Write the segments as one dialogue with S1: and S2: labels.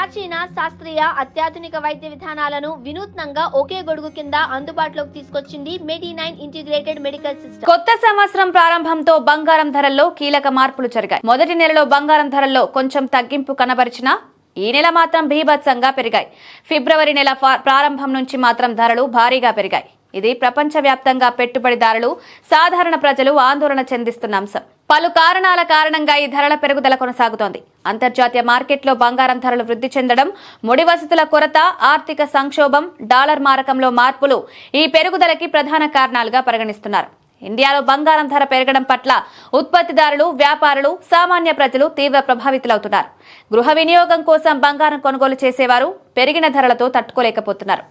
S1: ప్రాచీన శాస్త్రీయ అత్యాధునిక వైద్య విధానాలను వినూత్నంగా ఒకే గొడుగు కింద అందుబాటులోకి తీసుకొచ్చింది మెడి9 ఇంటిగ్రేటెడ్ మెడికల్ సిస్టమ్.
S2: కొత్త సంవత్సరం ప్రారంభంతో బంగారం ధరల్లో కీలక మార్పులు జరిగాయి. మొదటి నెలలో బంగారం ధరల్లో కొంచెం తగ్గింపు కనబరిచినా ఈ నెల మాత్రం బీభత్సంగా పెరిగాయి. ఫిబ్రవరి నెల ప్రారంభం నుంచి మాత్రం ధరలు భారీగా పెరిగాయి. ఇది ప్రపంచవ్యాప్తంగా పెట్టుబడిదారులు, సాధారణ ప్రజలు ఆందోళన చెందిస్తున్న అంశం. పలు కారణాల కారణంగా ఈ ధరల పెరుగుదల కొనసాగుతోంది. అంతర్జాతీయ మార్కెట్లో బంగారం ధరలు వృద్ధి చెందడం, ముడి వసతుల కొరత, ఆర్థిక సంక్షోభం, డాలర్ మారకంలో మార్పులు ఈ పెరుగుదలకి ప్రధాన కారణాలుగా పరిగణిస్తున్నారు. ఇండియాలో బంగారం ధర పెరగడం పట్ల ఉత్పత్తిదారులు, వ్యాపారులు, సామాన్య ప్రజలు తీవ్ర ప్రభావితులవుతున్నారు. గృహ వినియోగం కోసం బంగారం కొనుగోలు చేసేవారు పెరిగిన ధరలతో తట్టుకోలేకపోతున్నారు.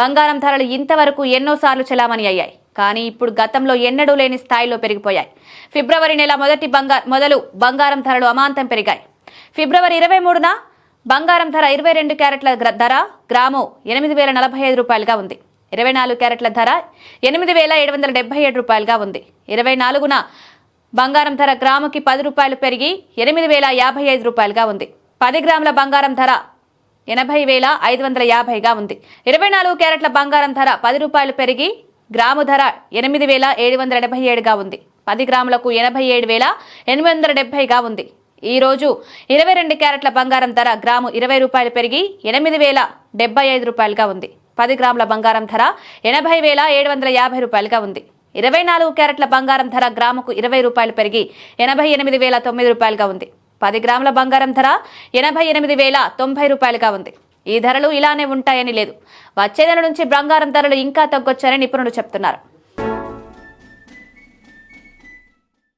S2: బంగారం ధరలు ఇంతవరకు ఎన్నోసార్లు చెలామణి అయ్యాయి. కానీ ఇప్పుడు గతంలో ఎన్నడూ లేని స్థాయిలో పెరిగిపోయాయి. ఫిబ్రవరి నెల మొదలు బంగారం ధరలు అమాంతం పెరిగాయి. ఫిబ్రవరి 23న బంగారం ధర 22 క్యారెట్ల ధర గ్రాము 8,045 రూపాయలుగా ఉంది. 24 క్యారెట్ల ధర 8,777 రూపాయలుగా ఉంది. 24న బంగారం ధర గ్రాముకి 10 రూపాయలు పెరిగి 8,055 రూపాయలుగా ఉంది. 10 గ్రాముల బంగారం ధర 80,550గా ఉంది. 24 క్యారెట్ల బంగారం ధర 10 రూపాయలు పెరిగి గ్రాము ధర 8,777గా ఉంది. 10 గ్రాములకు 87,870గా ఉంది. ఈ రోజు 22 క్యారెట్ల బంగారం ధర గ్రాము 20 రూపాయలు పెరిగి 8,075 రూపాయలుగా ఉంది. 10 గ్రాముల బంగారం ధర 80,750 రూపాయలుగా ఉంది. 24 క్యారెట్ల బంగారం ధర గ్రాముకు 20 రూపాయలు పెరిగి 88,009 రూపాయలుగా ఉంది. 10 గ్రాముల బంగారం ధర 88,090 రూపాయలుగా ఉంది. ఈ ధరలు ఇలానే ఉంటాయని లేదు. వచ్చే నెల నుంచి బంగారం ధరలు ఇంకా తగ్గొచ్చని నిపుణులు చెప్తున్నారు.